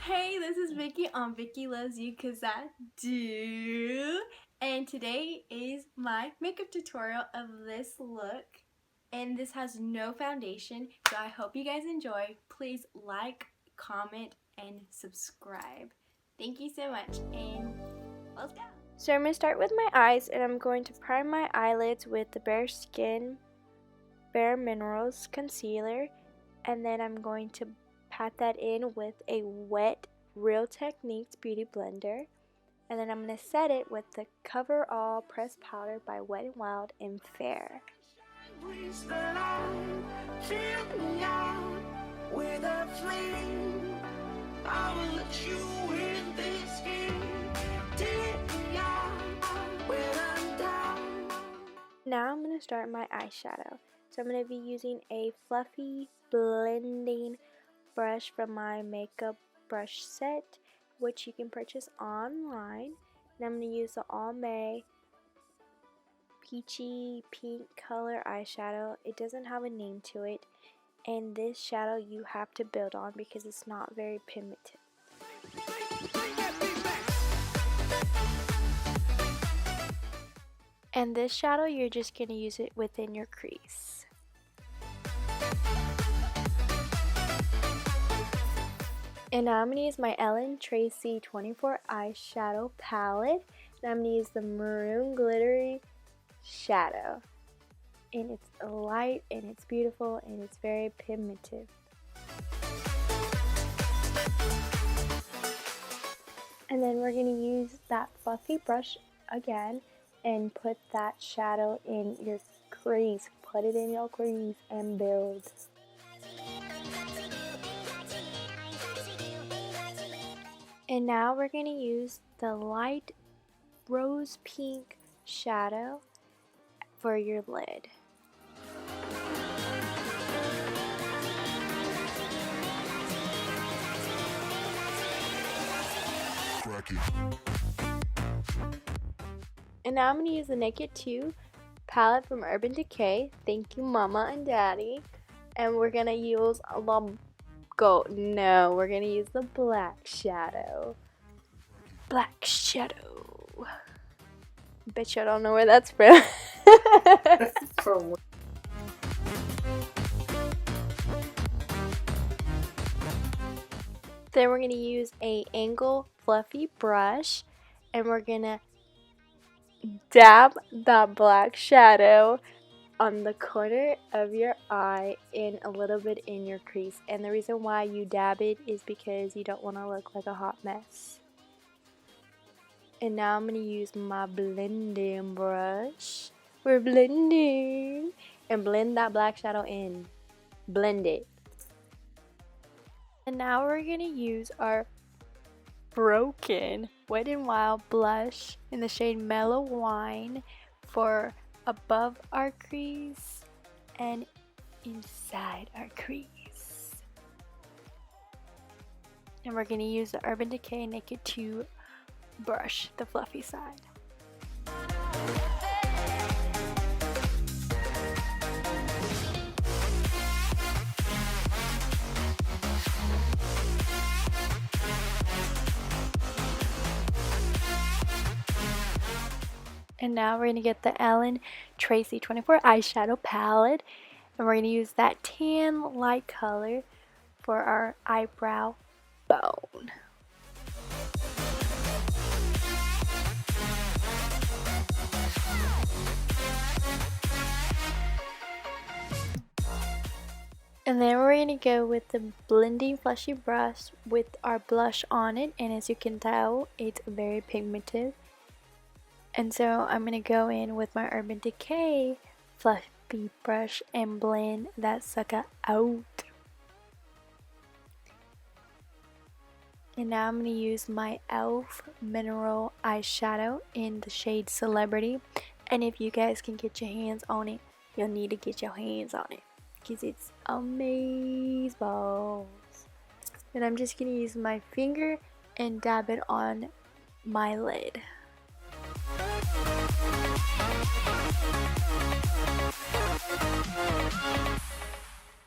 Hey, this is Vicky on Vicky Loves You Cause I Do. And today is my makeup tutorial of this look. And this has no foundation, so I hope you guys enjoy. Please like, comment, and subscribe. Thank you so much, and let's go. So I'm going to start with my eyes, and I'm going to prime my eyelids with the Bare Minerals concealer, and then I'm going to pat that in with a wet Real Techniques beauty blender, and then I'm going to set it with the Cover All pressed powder by Wet n Wild in Fair. Now I'm going to start my eyeshadow. So I'm going to be using a fluffy blending brush from my makeup brush set, which you can purchase online. And I'm going to use the Almay peachy pink color eyeshadow. It doesn't have a name to it, and this shadow you have to build on because it's not very pigmented. And this shadow, you're just going to use it within your crease. And now I'm going to use my Tracy 24 eyeshadow palette. And I'm going to use the maroon glittery shadow. And it's light, and it's beautiful, and it's very pigmented. And then we're going to use that fluffy brush again and put that shadow in your crease. Put it in your crease and build. And now we're going to use the light rose pink shadow for your lid. And now I'm going to use the Naked 2 palette from Urban Decay. Thank you, Mama and Daddy. And we're going to use we're going to use the black shadow. Black shadow. Bet you I don't know where that's from. Then we're going to use a angle fluffy brush, and we're going to dab that black shadow on the corner of your eye and a little bit in your crease. And the reason why you dab it is because you don't want to look like a hot mess. And now I'm going to use my blending brush. We're blending. And blend that black shadow in. Blend it. And now we're going to use our Broken Wet n Wild blush in the shade Mellow Wine for above our crease and inside our crease. And we're going to use the Urban Decay Naked 2 brush, the fluffy side. And now we're going to get the Tracy 24 eyeshadow palette, and we're going to use that tan light color for our eyebrow bone. And then we're going to go with the blending fleshy brush with our blush on it, and as you can tell, it's very pigmented. And so I'm going to go in with my Urban Decay fluffy brush and blend that sucker out. And now I'm going to use my e.l.f. mineral eyeshadow in the shade Celebrity. And if you guys can get your hands on it, you'll need to get your hands on it, because it's amazeballs. And I'm just going to use my finger and dab it on my lid.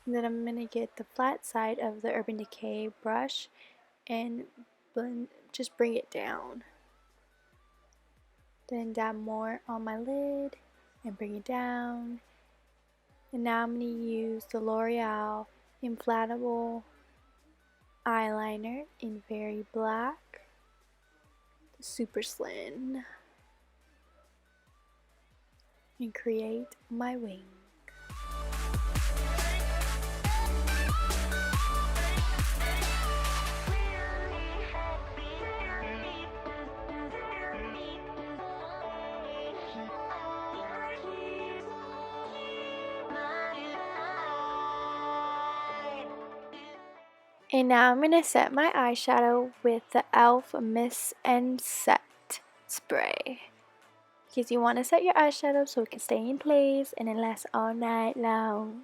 And then I'm going to get the flat side of the Urban Decay brush and blend, just bring it down. Then dab more on my lid and bring it down. And now I'm going to use the L'Oreal Inflatable Eyeliner in Very Black, super slim, and create my wing. And now I'm going to set my eyeshadow with the e.l.f. Mist and Set spray. Because you want to set your eyeshadow so it can stay in place and it lasts all night long.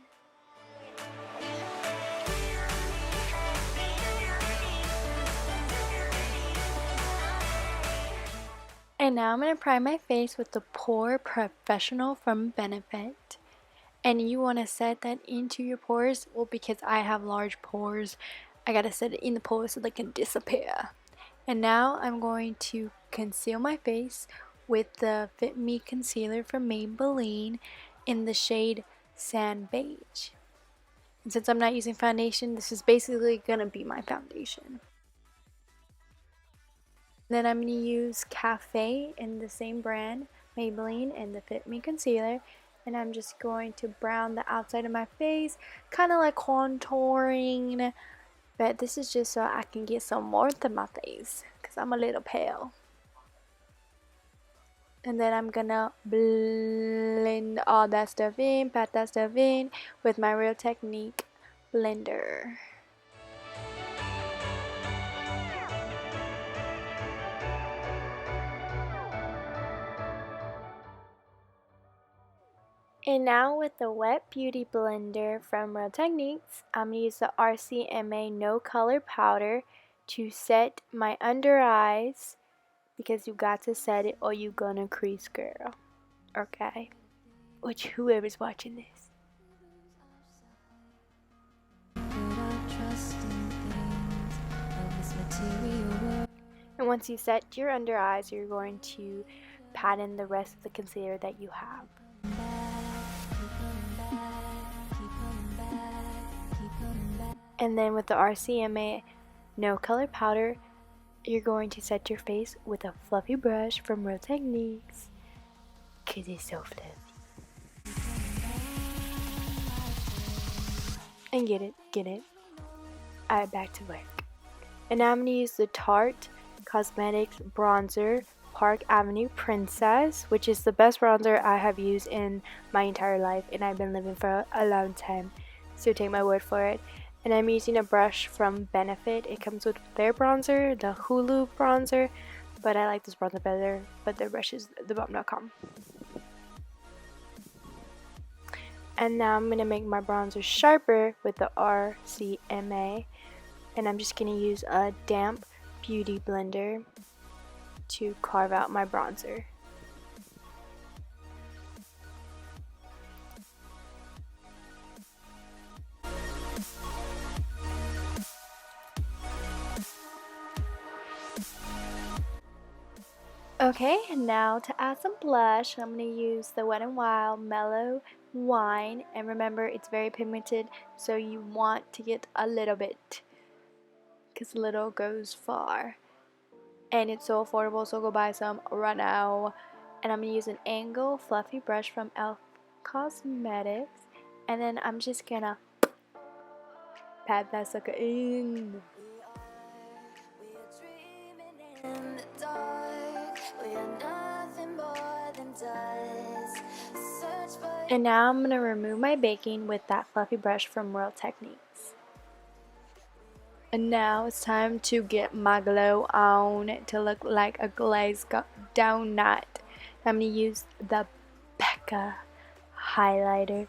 And now I'm going to prime my face with the Pore Professional from Benefit. And you want to set that into your pores. Well, because I have large pores, I gotta set it in the pores so they can disappear. And now I'm going to conceal my face with the Fit Me concealer from Maybelline in the shade Sand Beige. And since I'm not using foundation, this is basically gonna be my foundation. Then I'm going to use Cafe in the same brand, Maybelline, and the Fit Me concealer. And I'm just going to brown the outside of my face, kind of like contouring. But this is just so I can get some warmth in my face, because I'm a little pale. And then I'm gonna blend all that stuff in, pat that stuff in with my Real Technique blender. And now with the Wet Beauty Blender from Real Techniques, I'm going to use the RCMA No Color Powder to set my under eyes, because you got to set it or you gonna crease, girl. Okay? Which, whoever's watching this. And once you set your under eyes, you're going to pat in the rest of the concealer that you have. And then with the RCMA No Color Powder, you're going to set your face with a fluffy brush from Real Techniques, because it's so fluffy. And get it. Alright, back to work. And now I'm going to use the Tarte Cosmetics Bronzer Park Avenue Princess, which is the best bronzer I have used in my entire life, and I've been living for a long time, so take my word for it. And I'm using a brush from Benefit. It comes with their bronzer, the Hulu bronzer, but I like this bronzer better, but their brush is thebomb.com. And now I'm going to make my bronzer sharper with the RCMA, and I'm just going to use a damp beauty blender to carve out my bronzer. Okay, now to add some blush, I'm going to use the Wet n Wild Mellow Wine, and remember it's very pigmented, so you want to get a little bit, because little goes far. And it's so affordable, so go buy some right now. And I'm going to use an angle fluffy brush from e.l.f. Cosmetics, and then I'm just going to pat that sucker in. And now I'm going to remove my baking with that fluffy brush from Real Techniques. And now it's time to get my glow on to look like a glazed donut. I'm going to use the Becca highlighter.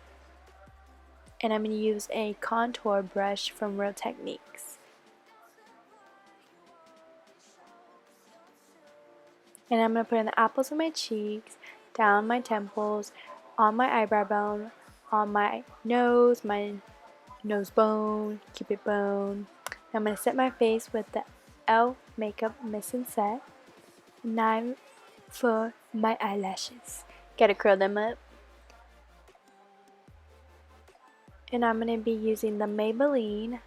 And I'm going to use a contour brush from Real Techniques. And I'm going to put in the apples of my cheeks, down my temples, on my eyebrow bone, on my nose bone, cupid bone. I'm going to set my face with the e.l.f. Makeup Mist and Set. Now for my eyelashes. Gotta curl them up. And I'm going to be using the Maybelline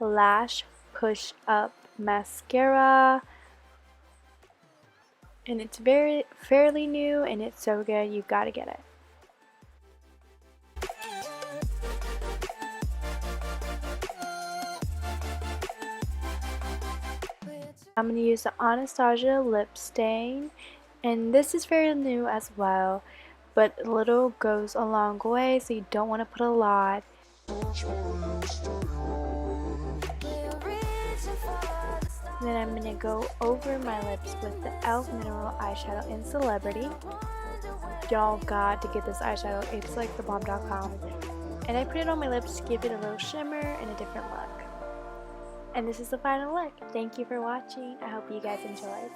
Lash Push Up Mascara. And it's fairly new and it's so good, you gotta get it. I'm going to use the Anastasia lip stain, and this is very new as well, but a little goes a long way, so you don't want to put a lot. Then I'm going to go over my lips with the e.l.f. Mineral Eyeshadow in Celebrity. Y'all got to get this eyeshadow, it's like the bomb.com. And I put it on my lips to give it a little shimmer and a different look. And this is the final look. Thank you for watching. I hope you guys enjoyed.